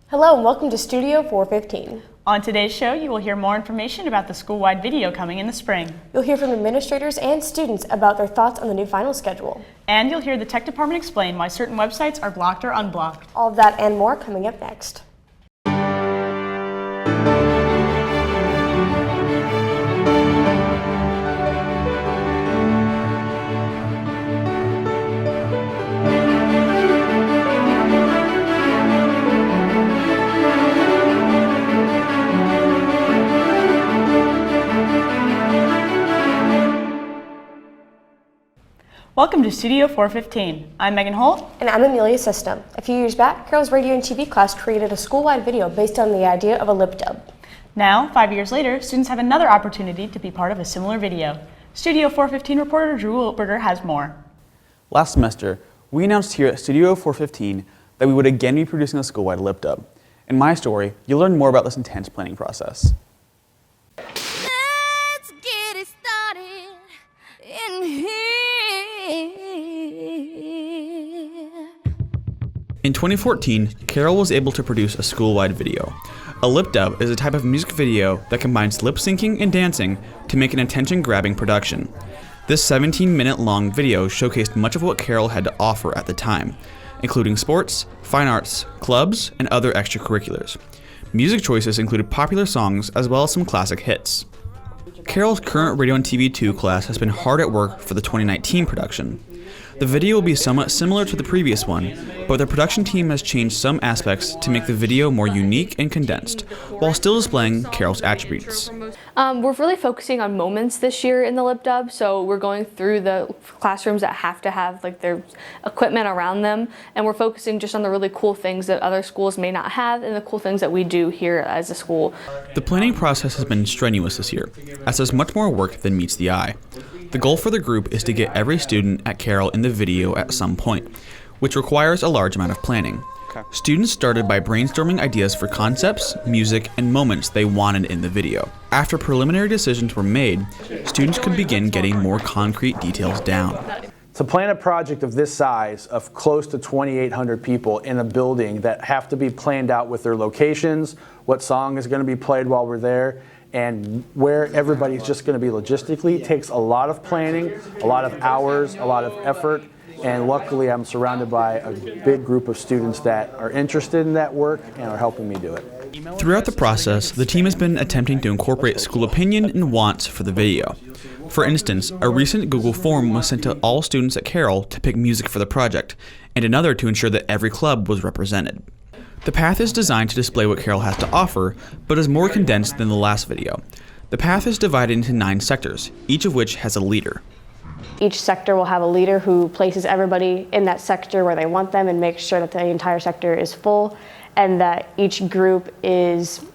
Hello and welcome to Studio 415. On today's show, you will hear more information about the school-wide video coming in the spring. You'll hear from administrators and students about their thoughts on the new final schedule. And you'll hear the tech department explain why certain websites are blocked or unblocked. All of that and more coming up next. Welcome to Studio 415. I'm Megan Holt. And I'm Amelia System. A few years back, Carroll's radio and TV class created a school-wide video based on the idea of a lip dub. Now, 5 years later, students have another opportunity to be part of a similar video. Studio 415 reporter Drew Wiltberger has more. Last semester, we announced here at Studio 415 that we would again be producing a school-wide lip dub. In my story, you'll learn more about this intense planning process. Let's get it started in here. In 2014, Carroll was able to produce a school-wide video. A lip dub is a type of music video that combines lip syncing and dancing to make an attention-grabbing production. This 17-minute-long video showcased much of what Carroll had to offer at the time, including sports, fine arts, clubs, and other extracurriculars. Music choices included popular songs as well as some classic hits. Carroll's current Radio and TV 2 class has been hard at work for the 2019 production. The video will be somewhat similar to the previous one, but the production team has changed some aspects to make the video more unique and condensed, while still displaying Carroll's attributes. We're really focusing on moments this year in the lip dub, so we're going through the classrooms that have to have their equipment around them, and we're focusing just on the really cool things that other schools may not have and the cool things that we do here as a school. The planning process has been strenuous this year, as there's much more work than meets the eye. The goal for the group is to get every student at Carroll in the video at some point, which requires a large amount of planning. Students started by brainstorming ideas for concepts, music, and moments they wanted in the video. After preliminary decisions were made, students could begin getting more concrete details down. To plan a project of this size, of close to 2,800 people in a building that have to be planned out with their locations, what song is going to be played while we're there, and where everybody's just going to be logistically, takes a lot of planning, a lot of hours, a lot of effort, and luckily I'm surrounded by a big group of students that are interested in that work and are helping me do it. Throughout the process, the team has been attempting to incorporate school opinion and wants for the video. For instance, a recent Google form was sent to all students at Carroll to pick music for the project, and another to ensure that every club was represented. The path is designed to display what Carroll has to offer, but is more condensed than the last video. The path is divided into 9 sectors, each of which has a leader. Each sector will have a leader who places everybody in that sector where they want them and makes sure that the entire sector is full and that each group is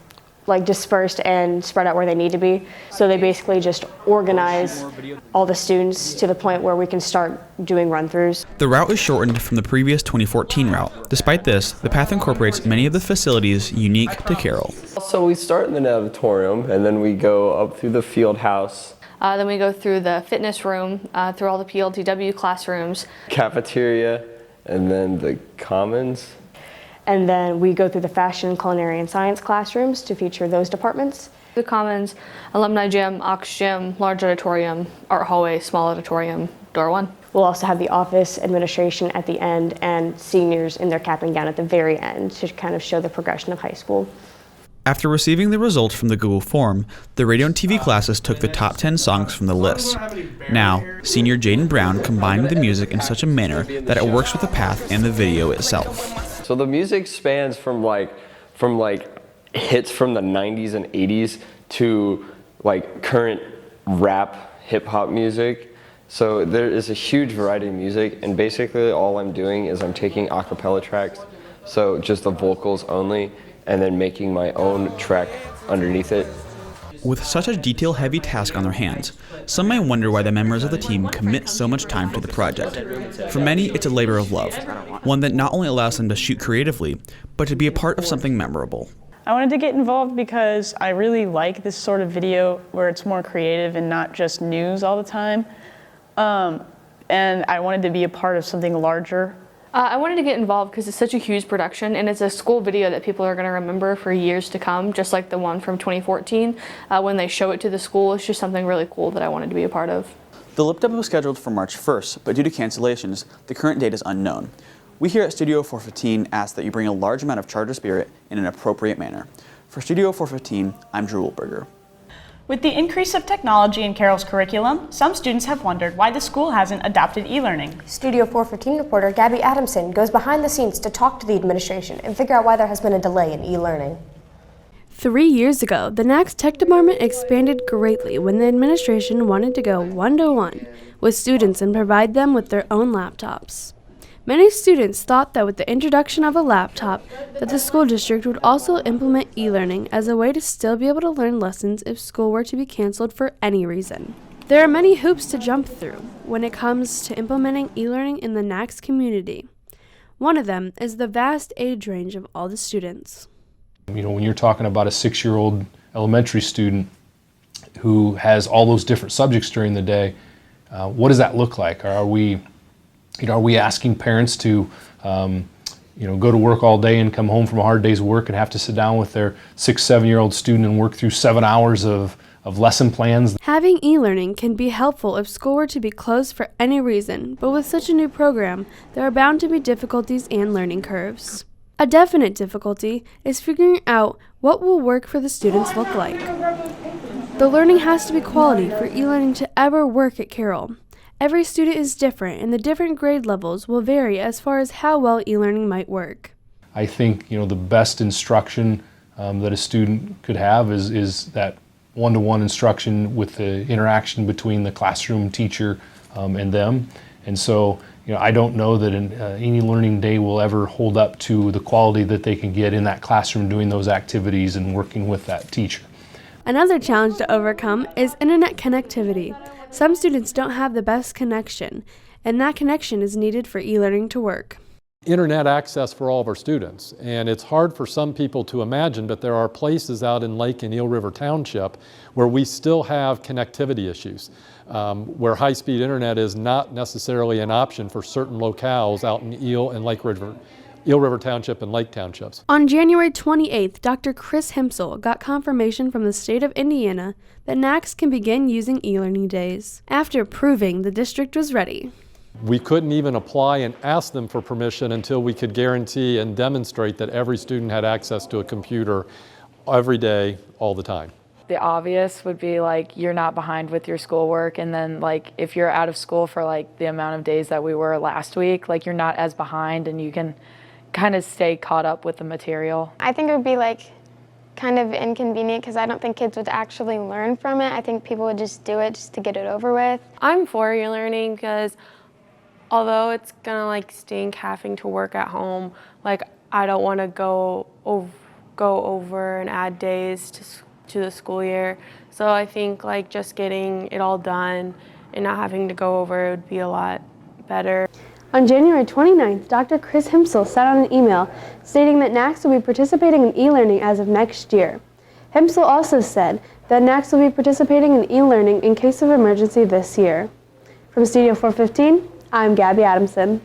dispersed and spread out where they need to be. So they basically just organize all the students to the point where we can start doing run-throughs. The route is shortened from the previous 2014 route. Despite this, the path incorporates many of the facilities unique to Carroll. So we start in the auditorium and then we go up through the field house. Then we go through the fitness room, through all the PLTW classrooms. Cafeteria, and then the commons. And then we go through the fashion, culinary, and science classrooms to feature those departments. The commons, alumni gym, aux gym, large auditorium, art hallway, small auditorium, door 1. We'll also have the office administration at the end and seniors in their cap and gown at the very end to kind of show the progression of high school. After receiving the results from the Google form, the radio and TV classes took the top 10 songs from the list. Now, senior Jaden Brown combined the music in such a manner that it works with the path and the video itself. So the music spans from hits from the 90s and 80s to current rap, hip hop music. So there is a huge variety of music, and basically all I'm doing is I'm taking a cappella tracks, so just the vocals only, and then making my own track underneath it. With such a detail-heavy task on their hands, some may wonder why the members of the team commit so much time to the project. For many, it's a labor of love, one that not only allows them to shoot creatively, but to be a part of something memorable. I wanted to get involved because I really like this sort of video where it's more creative and not just news all the time. And I wanted to be a part of something larger I wanted to get involved because it's such a huge production and it's a school video that people are going to remember for years to come, just like the one from 2014. When they show it to the school, it's just something really cool that I wanted to be a part of. The Lip Dub was scheduled for March 1st, but due to cancellations, the current date is unknown. We here at Studio 415 ask that you bring a large amount of charter spirit in an appropriate manner. For Studio 415, I'm Drew Wolberger. With the increase of technology in Carroll's curriculum, some students have wondered why the school hasn't adopted e-learning. Studio 415 reporter Gabby Adamson goes behind the scenes to talk to the administration and figure out why there has been a delay in e-learning. 3 years ago, the NACS Tech Department expanded greatly when the administration wanted to go one-to-one with students and provide them with their own laptops. Many students thought that with the introduction of a laptop, that the school district would also implement e-learning as a way to still be able to learn lessons if school were to be canceled for any reason. There are many hoops to jump through when it comes to implementing e-learning in the NACS community. One of them is the vast age range of all the students. You know, when you're talking about a 6-year-old elementary student who has all those different subjects during the day, what does that look like? Are we asking parents to, go to work all day and come home from a hard day's work and have to sit down with their 6-7-year-old student and work through 7 hours of lesson plans? Having e-learning can be helpful if school were to be closed for any reason, but with such a new program, there are bound to be difficulties and learning curves. A definite difficulty is figuring out what will work for the students look like. The learning has to be quality for e-learning to ever work at Carroll. Every student is different, and the different grade levels will vary as far as how well e-learning might work. I think the best instruction that a student could have is that one-to-one instruction with the interaction between the classroom teacher and them. And so I don't know that any learning day will ever hold up to the quality that they can get in that classroom doing those activities and working with that teacher. Another challenge to overcome is internet connectivity. Some students don't have the best connection, and that connection is needed for e-learning to work. Internet access for all of our students, and it's hard for some people to imagine, but there are places out in Lake and Eel River Township where we still have connectivity issues, where high-speed internet is not necessarily an option for certain locales out in Eel River Township and Lake Townships. On January 28th, Dr. Chris Himsel got confirmation from the state of Indiana that NACS can begin using e-learning days, after proving the district was ready. We couldn't even apply and ask them for permission until we could guarantee and demonstrate that every student had access to a computer every day, all the time. The obvious would be like you're not behind with your schoolwork, and then like if you're out of school for like the amount of days that we were last week, like you're not as behind and you can kind of stay caught up with the material. I think it would be like kind of inconvenient because I don't think kids would actually learn from it. I think people would just do it just to get it over with. I'm for e-learning because although it's gonna like stink having to work at home, like I don't want to go over and add days to the school year. So I think like just getting it all done and not having to go over would be a lot better. On January 29th, Dr. Chris Himsel sent out an email stating that NACS will be participating in e-learning as of next year. Himsel also said that NACS will be participating in e-learning in case of emergency this year. From Studio 415, I'm Gabby Adamson.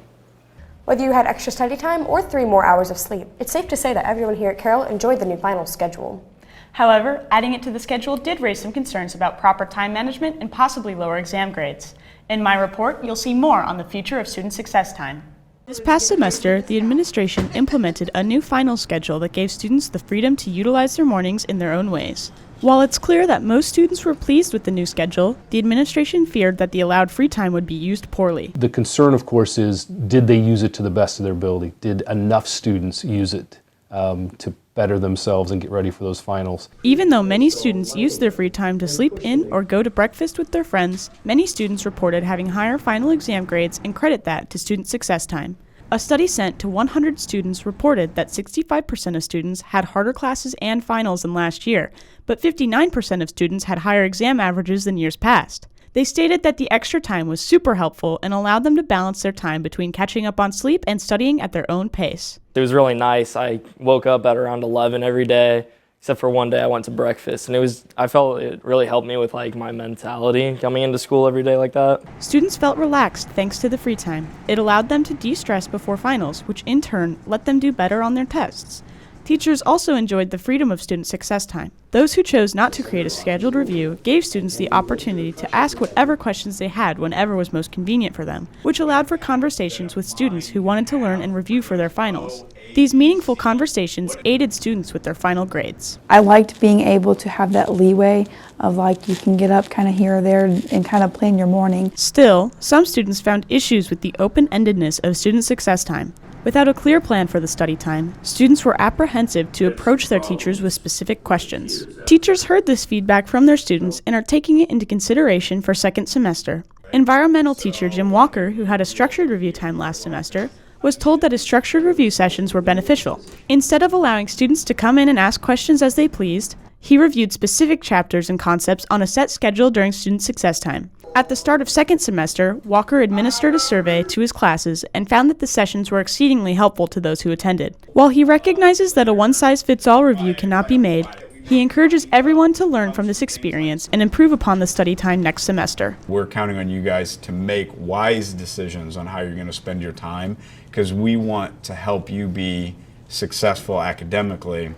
Whether you had extra study time or 3 more hours of sleep, it's safe to say that everyone here at Carroll enjoyed the new final schedule. However, adding it to the schedule did raise some concerns about proper time management and possibly lower exam grades. In my report, you'll see more on the future of student success time. This past semester, the administration implemented a new final schedule that gave students the freedom to utilize their mornings in their own ways. While it's clear that most students were pleased with the new schedule, the administration feared that the allowed free time would be used poorly. The concern, of course, is did they use it to the best of their ability? Did enough students use it to better themselves and get ready for those finals? Even though many students used their free time to sleep in or go to breakfast with their friends, many students reported having higher final exam grades and credit that to student success time. A study sent to 100 students reported that 65% of students had harder classes and finals than last year, but 59% of students had higher exam averages than years past. They stated that the extra time was super helpful and allowed them to balance their time between catching up on sleep and studying at their own pace. It was really nice. I woke up at around 11 every day, except for one day I went to breakfast, and I felt it really helped me with like my mentality coming into school every day like that. Students felt relaxed thanks to the free time. It allowed them to de-stress before finals, which in turn let them do better on their tests. Teachers also enjoyed the freedom of student success time. Those who chose not to create a scheduled review gave students the opportunity to ask whatever questions they had whenever was most convenient for them, which allowed for conversations with students who wanted to learn and review for their finals. These meaningful conversations aided students with their final grades. I liked being able to have that leeway of like you can get up kind of here or there and kind of plan your morning. Still, some students found issues with the open-endedness of student success time. Without a clear plan for the study time, students were apprehensive to approach their teachers with specific questions. Teachers heard this feedback from their students and are taking it into consideration for second semester. Environmental teacher Jim Walker, who had a structured review time last semester, was told that his structured review sessions were beneficial. Instead of allowing students to come in and ask questions as they pleased, he reviewed specific chapters and concepts on a set schedule during student success time. At the start of second semester, Walker administered a survey to his classes and found that the sessions were exceedingly helpful to those who attended. While he recognizes that a one-size-fits-all review cannot be made, he encourages everyone to learn from this experience and improve upon the study time next semester. We're counting on you guys to make wise decisions on how you're going to spend your time, because we want to help you be successful academically,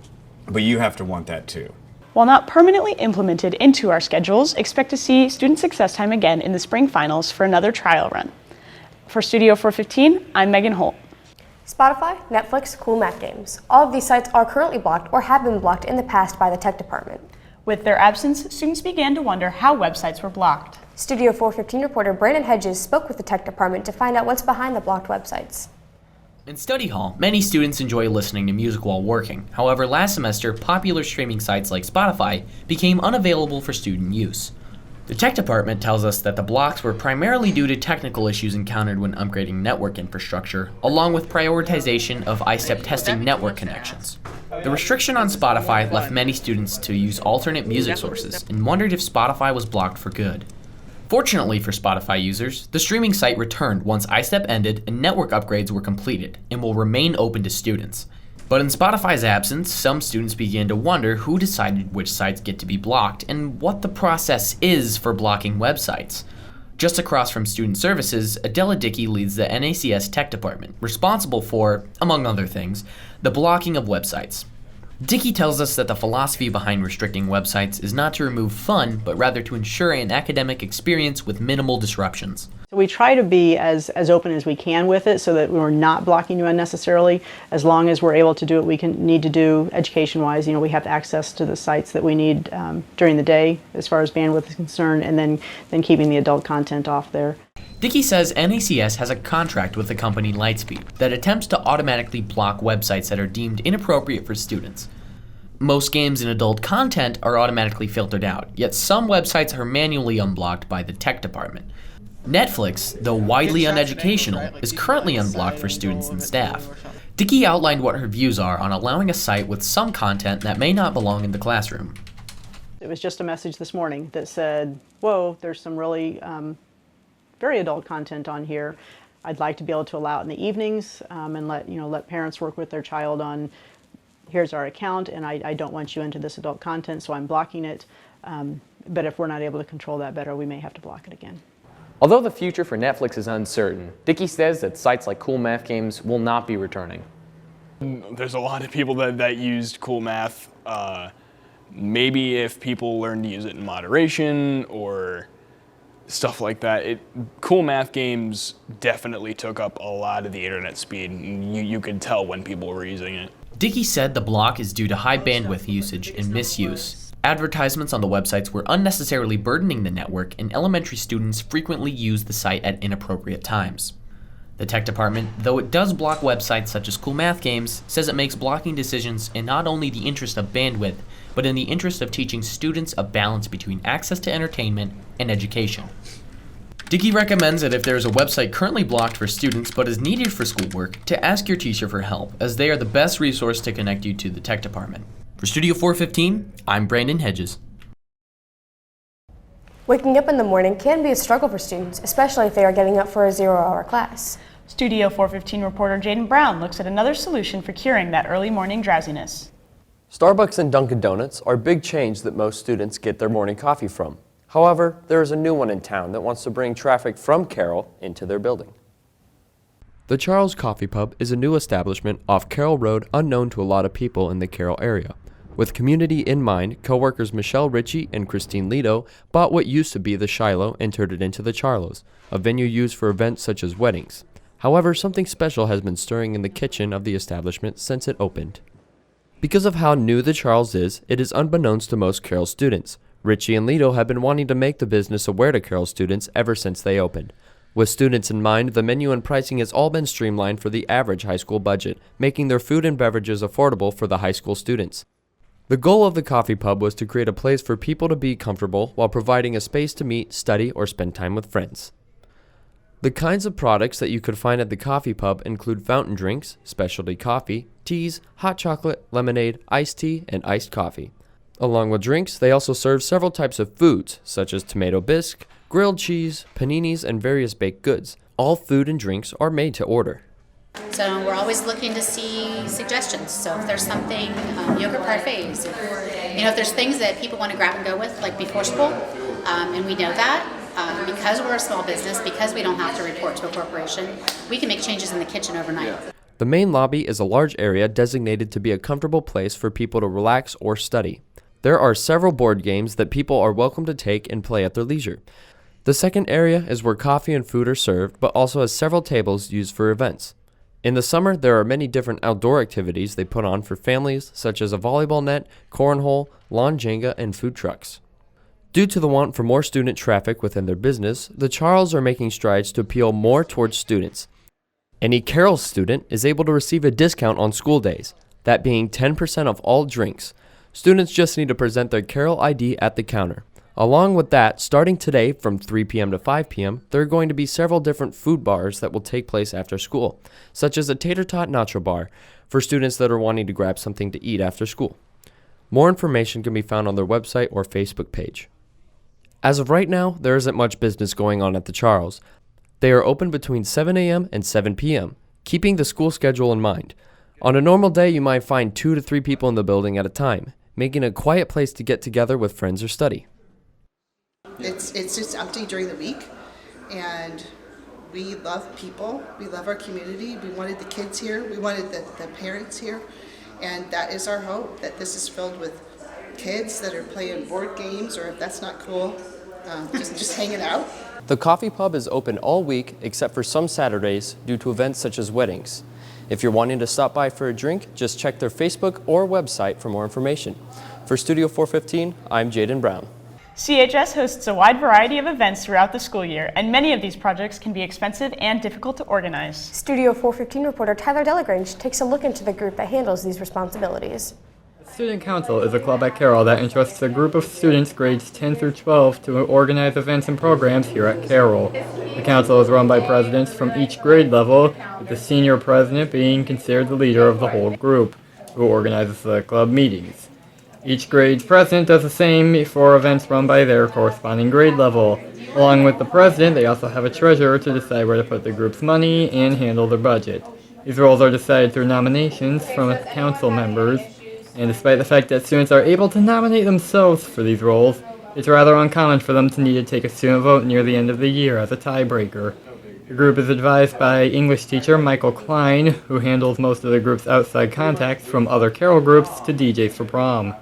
but you have to want that too. While not permanently implemented into our schedules, expect to see student success time again in the spring finals for another trial run. For Studio 415, I'm Megan Holt. Spotify, Netflix, Cool Math Games. All of these sites are currently blocked or have been blocked in the past by the tech department. With their absence, students began to wonder how websites were blocked. Studio 415 reporter Brandon Hedges spoke with the tech department to find out what's behind the blocked websites. In study hall, many students enjoy listening to music while working. However, last semester, popular streaming sites like Spotify became unavailable for student use. The tech department tells us that the blocks were primarily due to technical issues encountered when upgrading network infrastructure, along with prioritization of ISTEP testing network connections. The restriction on Spotify left many students to use alternate music sources and wondered if Spotify was blocked for good. Fortunately for Spotify users, the streaming site returned once ISTEP ended and network upgrades were completed, and will remain open to students. But in Spotify's absence, some students began to wonder who decided which sites get to be blocked and what the process is for blocking websites. Just across from Student Services, Adela Dickey leads the NACS Tech Department, responsible for, among other things, the blocking of websites. Dickey tells us that the philosophy behind restricting websites is not to remove fun, but rather to ensure an academic experience with minimal disruptions. So we try to be as open as we can with it so that we're not blocking you unnecessarily. As long as we're able to do what we need to do education-wise, we have access to the sites that we need during the day as far as bandwidth is concerned, and then keeping the adult content off there. Dickey says NACS has a contract with the company Lightspeed that attempts to automatically block websites that are deemed inappropriate for students. Most games and adult content are automatically filtered out, yet some websites are manually unblocked by the tech department. Netflix, though widely uneducational, is currently unblocked for students and staff. Dickey outlined what her views are on allowing a site with some content that may not belong in the classroom. It was just a message this morning that said, whoa, there's some really very adult content on here. I'd like to be able to allow it in the evenings and let parents work with their child on, here's our account and I don't want you into this adult content, so I'm blocking it. But if we're not able to control that better, we may have to block it again. Although the future for Netflix is uncertain, Dickey says that sites like Cool Math Games will not be returning. There's a lot of people that used Cool Math. Maybe if people learn to use it in moderation or stuff like that. Cool Math Games definitely took up a lot of the internet speed, and you could tell when people were using it. Dickey said the block is due to high bandwidth usage and misuse. Advertisements on the websites were unnecessarily burdening the network, and elementary students frequently use the site at inappropriate times. The tech department, though it does block websites such as Cool Math Games, says it makes blocking decisions in not only the interest of bandwidth, but in the interest of teaching students a balance between access to entertainment and education. Dickey recommends that if there is a website currently blocked for students but is needed for schoolwork, to ask your teacher for help, as they are the best resource to connect you to the tech department. For Studio 415, I'm Brandon Hedges. Waking up in the morning can be a struggle for students, especially if they are getting up for a 0-hour class. Studio 415 reporter Jaden Brown looks at another solution for curing that early morning drowsiness. Starbucks and Dunkin' Donuts are big chains that most students get their morning coffee from. However, there is a new one in town that wants to bring traffic from Carroll into their building. The Charles Coffee Pub is a new establishment off Carroll Road unknown to a lot of people in the Carroll area. With community in mind, co-workers Michelle Ritchie and Christine Lido bought what used to be the Shiloh and turned it into the Charlos, a venue used for events such as weddings. However, something special has been stirring in the kitchen of the establishment since it opened. Because of how new the Charles is, it is unbeknownst to most Carroll students. Ritchie and Lido have been wanting to make the business aware to Carroll students ever since they opened. With students in mind, the menu and pricing has all been streamlined for the average high school budget, making their food and beverages affordable for the high school students. The goal of the coffee pub was to create a place for people to be comfortable while providing a space to meet, study, or spend time with friends. The kinds of products that you could find at the coffee pub include fountain drinks, specialty coffee, teas, hot chocolate, lemonade, iced tea, and iced coffee. Along with drinks, they also serve several types of foods, such as tomato bisque, grilled cheese, paninis, and various baked goods. All food and drinks are made to order. So we're always looking to see suggestions. So if there's something, yogurt parfaits, if there's things that people want to grab and go with, like before school, and we know that, because we're a small business, because we don't have to report to a corporation, we can make changes in the kitchen overnight. The main lobby is a large area designated to be a comfortable place for people to relax or study. There are several board games that people are welcome to take and play at their leisure. The second area is where coffee and food are served, but also has several tables used for events. In the summer, there are many different outdoor activities they put on for families, such as a volleyball net, cornhole, lawn Jenga, and food trucks. Due to the want for more student traffic within their business, the Charles are making strides to appeal more towards students. Any Carroll student is able to receive a discount on school days, that being 10% of all drinks. Students just need to present their Carroll ID at the counter. Along with that, starting today from 3 p.m. to 5 p.m., there are going to be several different food bars that will take place after school, such as a tater tot nacho bar for students that are wanting to grab something to eat after school. More information can be found on their website or Facebook page. As of right now, there isn't much business going on at the Charles. They are open between 7 a.m. and 7 p.m., keeping the school schedule in mind. On a normal day, you might find 2 to 3 people in the building at a time, making a quiet place to get together with friends or study. It's just empty during the week, and we love people. We love our community. We wanted the kids here. We wanted the parents here, and that is our hope, that this is filled with kids that are playing board games, or if that's not cool, just hanging out. The coffee pub is open all week except for some Saturdays due to events such as weddings. If you're wanting to stop by for a drink, just check their Facebook or website for more information. For Studio 415, I'm Jaden Brown. CHS hosts a wide variety of events throughout the school year, and many of these projects can be expensive and difficult to organize. Studio 415 reporter Tyler Delagrange takes a look into the group that handles these responsibilities. Student Council is a club at Carroll that entrusts a group of students grades 10 through 12 to organize events and programs here at Carroll. The council is run by presidents from each grade level, with the senior president being considered the leader of the whole group, who organizes the club meetings. Each grade's president does the same for events run by their corresponding grade level. Along with the president, they also have a treasurer to decide where to put the group's money and handle their budget. These roles are decided through nominations from council members, and despite the fact that students are able to nominate themselves for these roles, it's rather uncommon for them to need to take a student vote near the end of the year as a tiebreaker. The group is advised by English teacher Michael Klein, who handles most of the group's outside contacts from other Carroll groups to DJs for prom.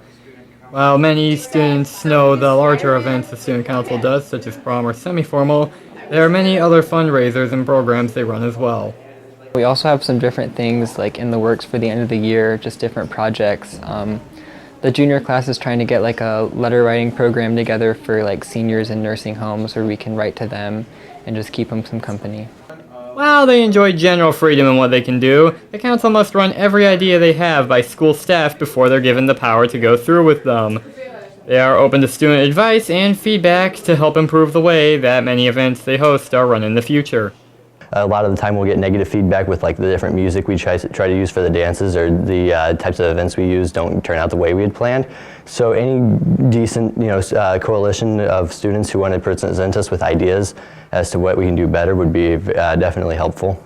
While many students know the larger events the student council does, such as prom or semi-formal, there are many other fundraisers and programs they run as well. We also have some different things like in the works for the end of the year, just different projects. The junior class is trying to get like a letter writing program together for like seniors in nursing homes where we can write to them and just keep them some company. While they enjoy general freedom in what they can do, the council must run every idea they have by school staff before they're given the power to go through with them. They are open to student advice and feedback to help improve the way that many events they host are run in the future. A lot of the time we'll get negative feedback with like the different music we try to use for the dances, or the types of events we use don't turn out the way we had planned. So any decent coalition of students who want to present us with ideas as to what we can do better would be definitely helpful.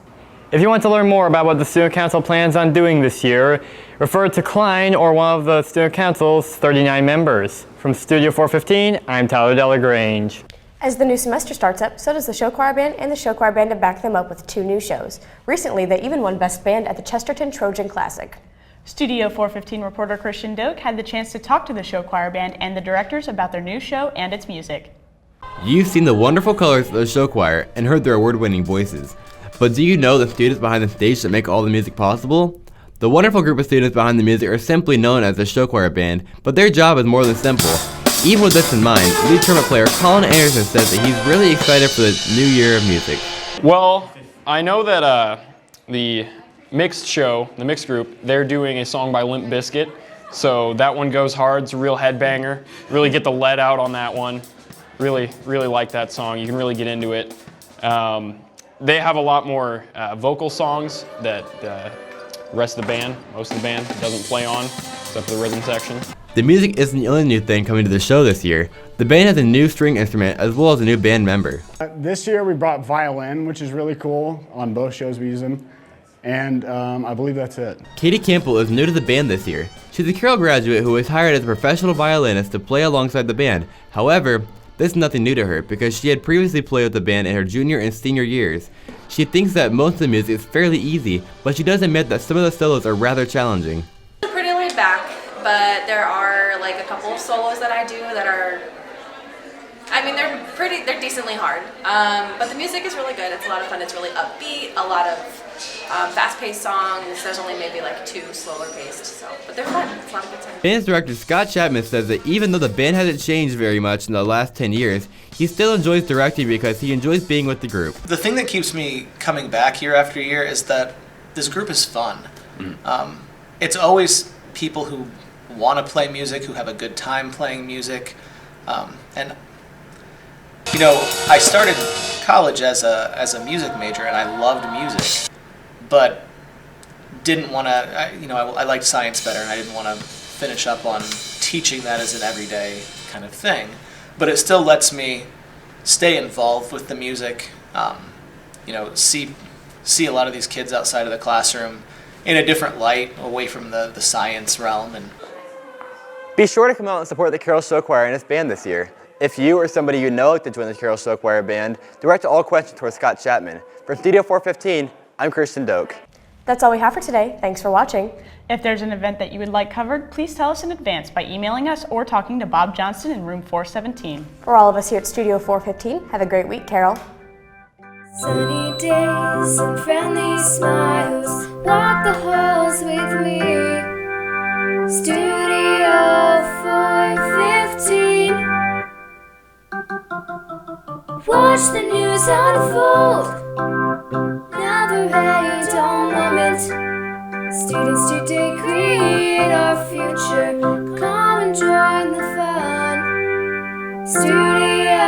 If you want to learn more about what the Student Council plans on doing this year, refer to Klein or one of the Student Council's 39 members. From Studio 415, I'm Tyler Delagrange. As the new semester starts up, so does the show choir band, and the show choir band to back them up with 2 new shows. Recently, they even won Best Band at the Chesterton Trojan Classic. Studio 415 reporter Christian Doak had the chance to talk to the show choir band and the directors about their new show and its music. You've seen the wonderful colors of the show choir and heard their award-winning voices. But do you know the students behind the stage that make all the music possible? The wonderful group of students behind the music are simply known as the show choir band, but their job is more than simple. Even with this in mind, lead trumpet player Colin Anderson says that he's really excited for the new year of music. Well, I know that the mixed group, they're doing a song by Limp Bizkit, so that one goes hard. It's a real headbanger. Really get the lead out on that one. Really like that song. You can really get into it. They have a lot more vocal songs that the rest of the band, most of the band, doesn't play on, except for the rhythm section. The music isn't the only new thing coming to the show this year. The band has a new string instrument as well as a new band member. This year we brought violin, which is really cool. On both shows we use them. And I believe that's it. Katie Campbell is new to the band this year. She's a Carroll graduate who was hired as a professional violinist to play alongside the band. However, this is nothing new to her because she had previously played with the band in her junior and senior years. She thinks that most of the music is fairly easy, but she does admit that some of the solos are rather challenging. Pretty laid back, but there are like a couple of solos that I do that are, I mean, they're decently hard. But the music is really good. It's a lot of fun. It's really upbeat, a lot of fast-paced songs. There's only maybe like 2 slower-paced, but they're fun. It's a lot of good songs. Band's director Scott Chapman says that even though the band hasn't changed very much in the last 10 years, he still enjoys directing because he enjoys being with the group. The thing that keeps me coming back year after year is that this group is fun. It's always people who want to play music, who have a good time playing music, and you know, I started college as a music major and I loved music, but didn't want to, I liked science better and I didn't want to finish up on teaching that as an everyday kind of thing. But it still lets me stay involved with the music, see a lot of these kids outside of the classroom in a different light, away from the science realm. And be sure to come out and support the Carroll Show Choir and its band this year. If you or somebody you know like to join the Carroll Show Choir band, direct all questions towards Scott Chapman. From Studio 415, I'm Christian Doak. That's all we have for today. Thanks for watching. If there's an event that you would like covered, please tell us in advance by emailing us or talking to Bob Johnston in room 417. For all of us here at Studio 415, have a great week, Carroll. Sunny days and friendly smiles, walk the halls with me. Studio 415. Watch the news unfold, never a dull moment. Students today create our future, come and join the fun. Studio